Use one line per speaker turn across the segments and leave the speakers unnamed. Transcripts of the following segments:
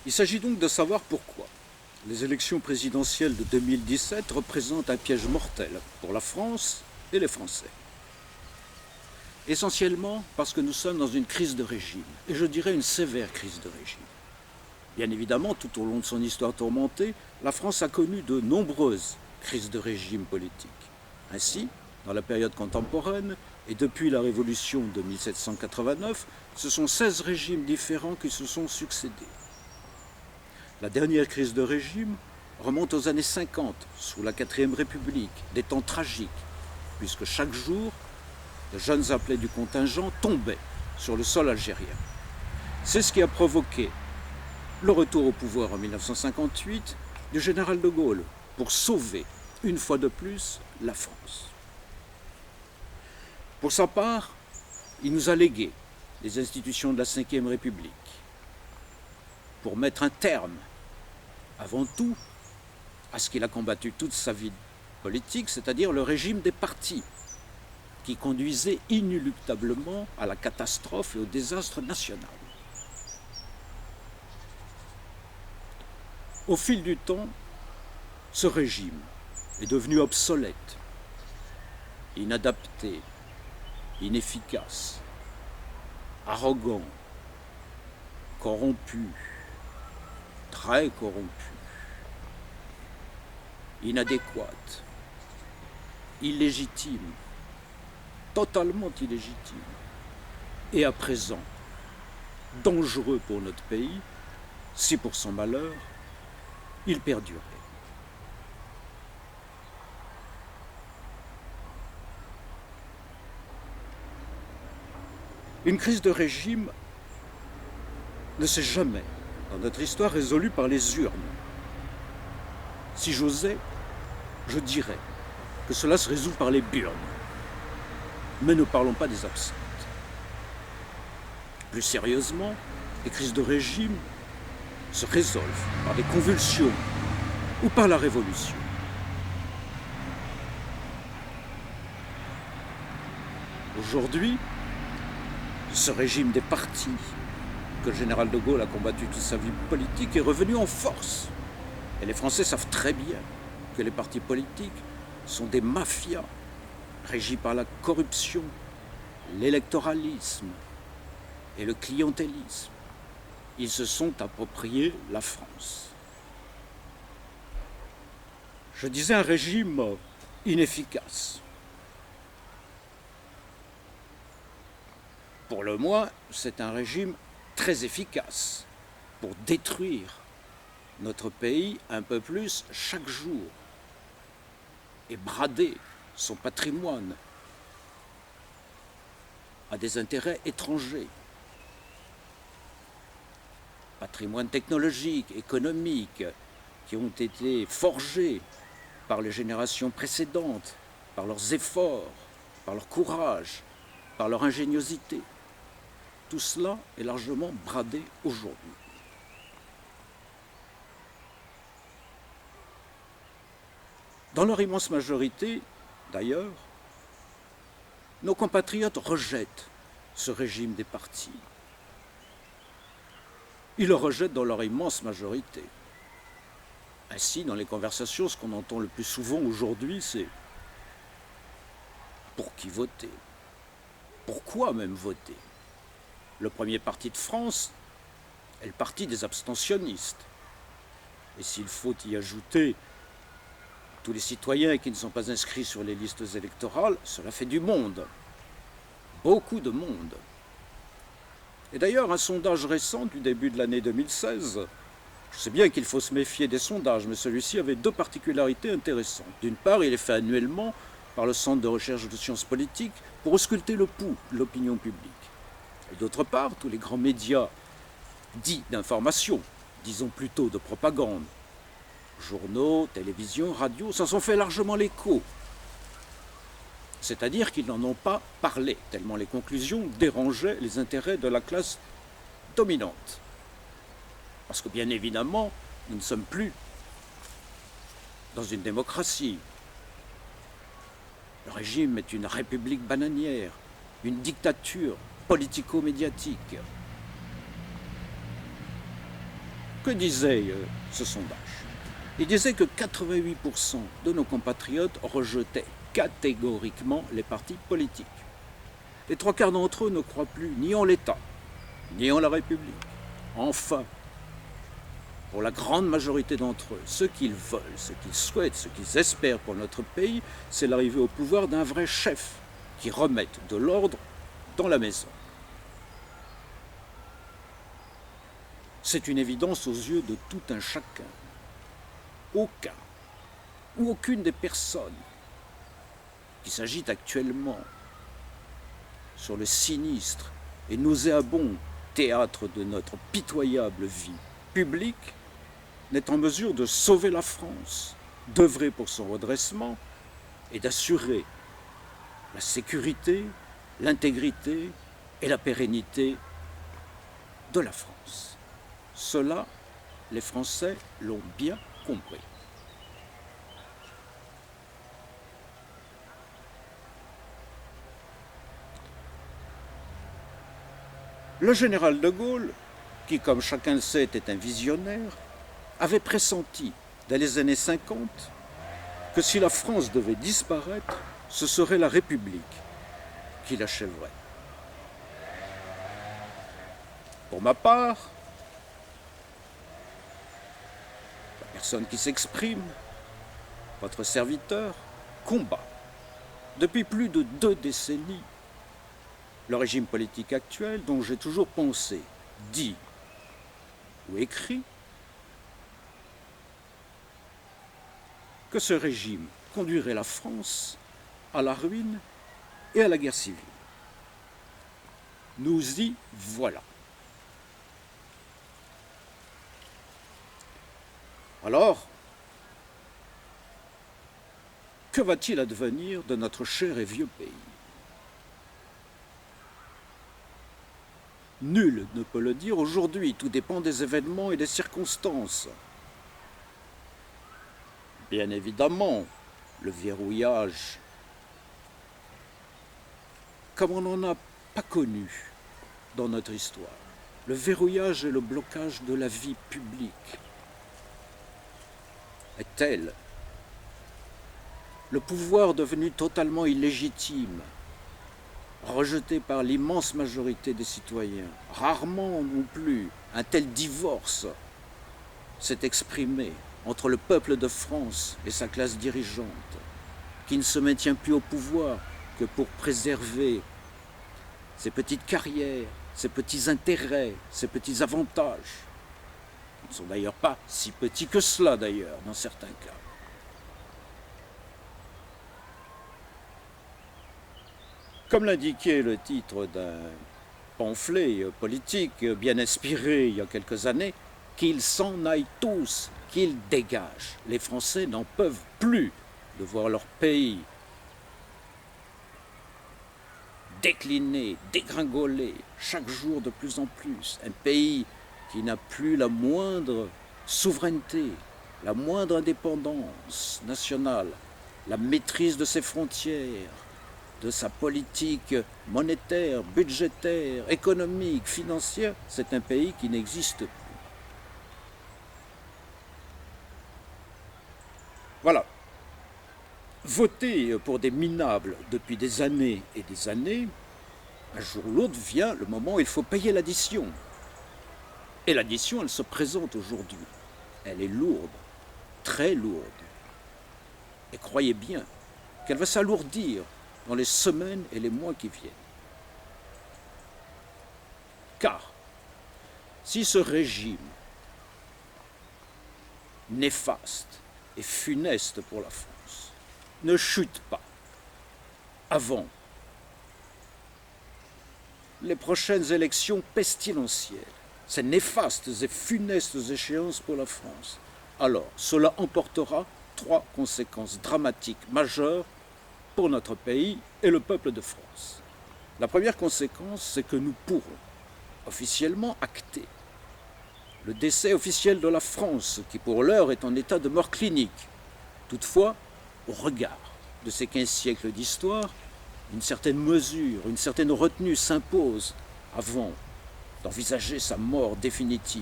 Il s'agit donc de savoir pourquoi les élections présidentielles de 2017 représentent un piège mortel pour la France et les Français. Essentiellement parce que nous sommes dans une crise de régime, et je dirais une sévère crise de régime. Bien évidemment, tout au long de son histoire tourmentée, la France a connu de nombreuses crises de régime politique. Ainsi, dans la période contemporaine, et depuis la Révolution de 1789, ce sont 16 régimes différents qui se sont succédés. La dernière crise de régime remonte aux années 50, sous la 4e République, des temps tragiques, puisque chaque jour, de jeunes appelés du contingent tombaient sur le sol algérien. C'est ce qui a provoqué le retour au pouvoir en 1958 du général de Gaulle pour sauver, une fois de plus, la France. Pour sa part, il nous a légué les institutions de la Ve République pour mettre un terme, avant tout, à ce qu'il a combattu toute sa vie politique, c'est-à-dire le régime des partis, qui conduisait inéluctablement à la catastrophe et au désastre national. Au fil du temps, ce régime est devenu obsolète, inadapté, inefficace, arrogant, corrompu, très corrompu, inadéquate, illégitime, totalement illégitime, et à présent dangereux pour notre pays, si pour son malheur, il perdurait. Une crise de régime ne s'est jamais, dans notre histoire, résolue par les urnes. Si j'osais, je dirais que cela se résout par les burnes. Mais ne parlons pas des absentes. Plus sérieusement, les crises de régime se résolvent par des convulsions ou par la révolution. Aujourd'hui, ce régime des partis que le général de Gaulle a combattu toute sa vie politique est revenu en force. Et les Français savent très bien que les partis politiques sont des mafias régis par la corruption, l'électoralisme et le clientélisme. Ils se sont appropriés la France. Je disais un régime inefficace. Pour le moins, c'est un régime très efficace pour détruire notre pays un peu plus chaque jour et brader son patrimoine à des intérêts étrangers. Patrimoine technologique, économique, qui ont été forgés par les générations précédentes, par leurs efforts, par leur courage, par leur ingéniosité. Tout cela est largement bradé aujourd'hui. Dans leur immense majorité, d'ailleurs, nos compatriotes rejettent ce régime des partis. Ils le rejettent dans leur immense majorité. Ainsi, dans les conversations, ce qu'on entend le plus souvent aujourd'hui, c'est « pour qui voter ? Pourquoi même voter ?» Le premier parti de France est le parti des abstentionnistes. Et s'il faut y ajouter tous les citoyens qui ne sont pas inscrits sur les listes électorales, cela fait du monde. Beaucoup de monde. Et d'ailleurs, un sondage récent du début de l'année 2016, je sais bien qu'il faut se méfier des sondages, mais celui-ci avait deux particularités intéressantes. D'une part, il est fait annuellement par le Centre de recherche de sciences politiques pour ausculter le pouls de l'opinion publique. Et d'autre part, tous les grands médias dits d'information, disons plutôt de propagande, journaux, télévision, radio, s'en sont fait largement l'écho. C'est-à-dire qu'ils n'en ont pas parlé, tellement les conclusions dérangeaient les intérêts de la classe dominante. Parce que bien évidemment, nous ne sommes plus dans une démocratie. Le régime est une république bananière, une dictature politico-médiatique. Que disait ce sondage? Il disait que 88% de nos compatriotes rejetaient catégoriquement les partis politiques. Les trois quarts d'entre eux ne croient plus ni en l'État, ni en la République. Enfin, pour la grande majorité d'entre eux, ce qu'ils veulent, ce qu'ils souhaitent, ce qu'ils espèrent pour notre pays, c'est l'arrivée au pouvoir d'un vrai chef qui remette de l'ordre dans la maison. C'est une évidence aux yeux de tout un chacun. Aucun ou aucune des personnes qui s'agitent actuellement sur le sinistre et nauséabond théâtre de notre pitoyable vie publique n'est en mesure de sauver la France, d'œuvrer pour son redressement et d'assurer la sécurité, l'intégrité et la pérennité de la France. Cela, les Français l'ont bien compris. Le général de Gaulle, qui, comme chacun le sait, était un visionnaire, avait pressenti, dans les années 50, que si la France devait disparaître, ce serait la République qui l'achèverait. Pour ma part, la personne qui s'exprime, votre serviteur, combat depuis plus de 2 décennies le régime politique actuel dont j'ai toujours pensé, dit ou écrit que ce régime conduirait la France à la ruine et à la guerre civile. Nous y voilà. Alors, que va-t-il advenir de notre cher et vieux pays? Nul ne peut le dire aujourd'hui, tout dépend des événements et des circonstances. Bien évidemment, le verrouillage, comme on n'en a pas connu dans notre histoire, le verrouillage et le blocage de la vie publique est tel, le pouvoir devenu totalement illégitime, rejeté par l'immense majorité des citoyens, rarement non plus un tel divorce s'est exprimé entre le peuple de France et sa classe dirigeante, qui ne se maintient plus au pouvoir que pour préserver ses petites carrières, ses petits intérêts, ses petits avantages, qui ne sont d'ailleurs pas si petits que cela d'ailleurs, dans certains cas. Comme l'indiquait le titre d'un pamphlet politique bien inspiré il y a quelques années, qu'ils s'en aillent tous, qu'ils dégagent. Les Français n'en peuvent plus de voir leur pays décliner, dégringoler, chaque jour de plus en plus. Un pays qui n'a plus la moindre souveraineté, la moindre indépendance nationale, la maîtrise de ses frontières, de sa politique monétaire, budgétaire, économique, financière. C'est un pays qui n'existe plus. Voilà. Voter pour des minables depuis des années et des années, un jour ou l'autre vient le moment où il faut payer l'addition. Et l'addition, elle se présente aujourd'hui. Elle est lourde, très lourde. Et croyez bien qu'elle va s'alourdir dans les semaines et les mois qui viennent. Car, si ce régime néfaste et funeste pour la France ne chute pas avant les prochaines élections pestilentielles, ces néfastes et funestes échéances pour la France, alors cela emportera 3 conséquences dramatiques majeures pour notre pays et le peuple de France. La première conséquence, c'est que nous pourrons officiellement acter le décès officiel de la France, qui pour l'heure est en état de mort clinique. Toutefois, au regard de ces 15 siècles d'histoire, une certaine mesure, une certaine retenue s'impose avant d'envisager sa mort définitive.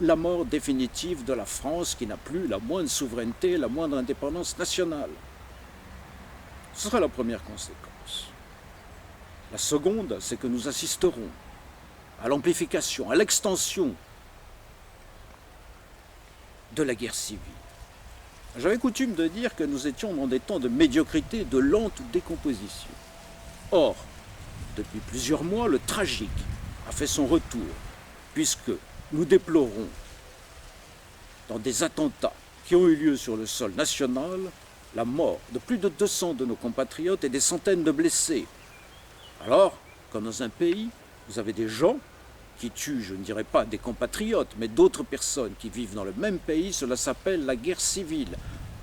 la mort définitive de la France qui n'a plus la moindre souveraineté, la moindre indépendance nationale. Ce sera la première conséquence. La seconde, c'est que nous assisterons à l'amplification, à l'extension de la guerre civile. J'avais coutume de dire que nous étions dans des temps de médiocrité, de lente décomposition. Or, depuis plusieurs mois, le tragique a fait son retour, puisque nous déplorons, dans des attentats qui ont eu lieu sur le sol national, la mort de plus de 200 de nos compatriotes et des centaines de blessés. Alors, comme dans un pays, vous avez des gens qui tuent, je ne dirais pas des compatriotes, mais d'autres personnes qui vivent dans le même pays, cela s'appelle la guerre civile.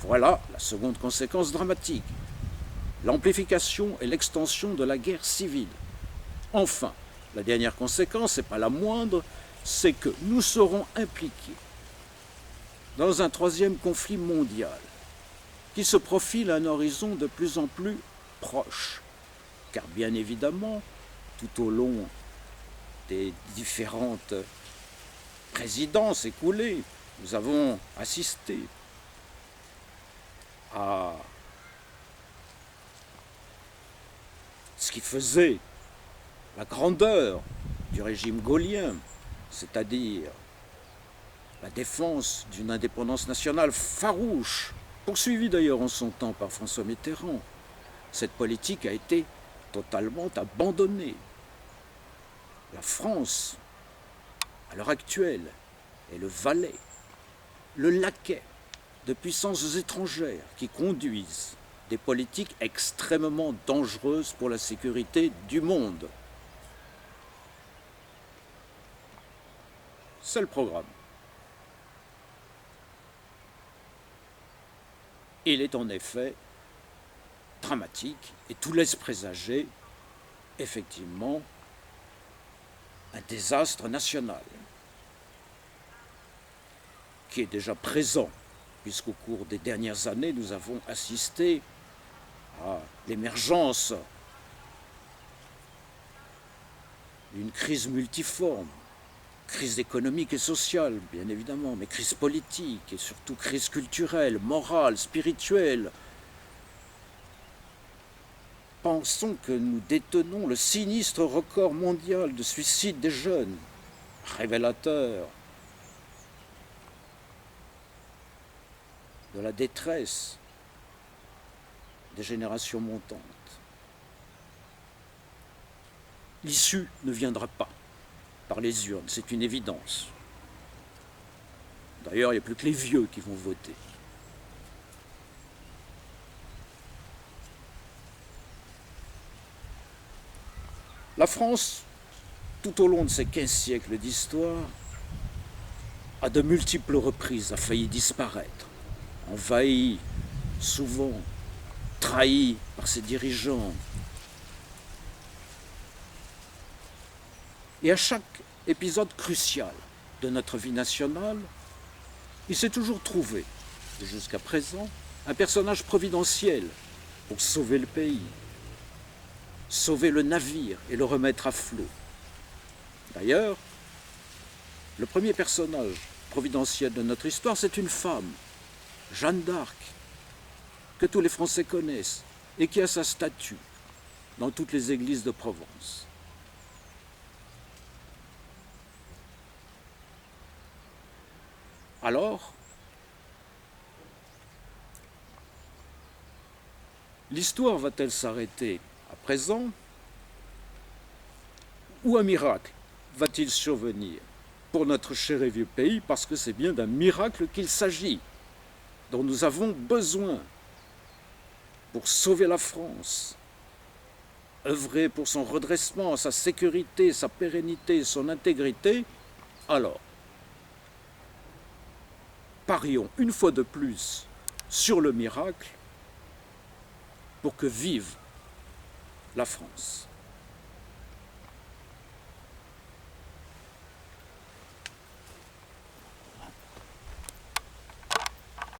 Voilà la seconde conséquence dramatique. L'amplification et l'extension de la guerre civile. Enfin, la dernière conséquence, et pas la moindre, c'est que nous serons impliqués dans un troisième conflit mondial qui se profile à un horizon de plus en plus proche. Car bien évidemment, tout au long des différentes présidences écoulées, nous avons assisté à ce qui faisait la grandeur du régime gaullien, c'est-à-dire la défense d'une indépendance nationale farouche, poursuivie d'ailleurs en son temps par François Mitterrand. Cette politique a été totalement abandonnée. La France, à l'heure actuelle, est le valet, le laquais de puissances étrangères qui conduisent des politiques extrêmement dangereuses pour la sécurité du monde. C'est le programme. Il est en effet dramatique et tout laisse présager, effectivement, un désastre national qui est déjà présent, puisqu'au cours des dernières années, nous avons assisté à l'émergence d'une crise multiforme, crise économique et sociale, bien évidemment, mais crise politique et surtout crise culturelle, morale, spirituelle. Pensons que nous détenons le sinistre record mondial de suicide des jeunes, révélateur de la détresse des générations montantes. L'issue ne viendra pas par les urnes, c'est une évidence. D'ailleurs, il n'y a plus que les vieux qui vont voter. La France, tout au long de ces 15 siècles d'histoire, à de multiples reprises a failli disparaître, envahie, souvent trahie par ses dirigeants. Et à chaque épisode crucial de notre vie nationale, il s'est toujours trouvé, jusqu'à présent, un personnage providentiel pour sauver le pays, sauver le navire et le remettre à flot. D'ailleurs, le premier personnage providentiel de notre histoire, c'est une femme, Jeanne d'Arc, que tous les Français connaissent et qui a sa statue dans toutes les églises de Provence. Alors, l'histoire va-t-elle s'arrêter à présent ou un miracle va-t-il survenir pour notre cher et vieux pays, parce que c'est bien d'un miracle qu'il s'agit, dont nous avons besoin pour sauver la France, œuvrer pour son redressement, sa sécurité, sa pérennité, son intégrité. Alors, parions une fois de plus sur le miracle pour que vive la France.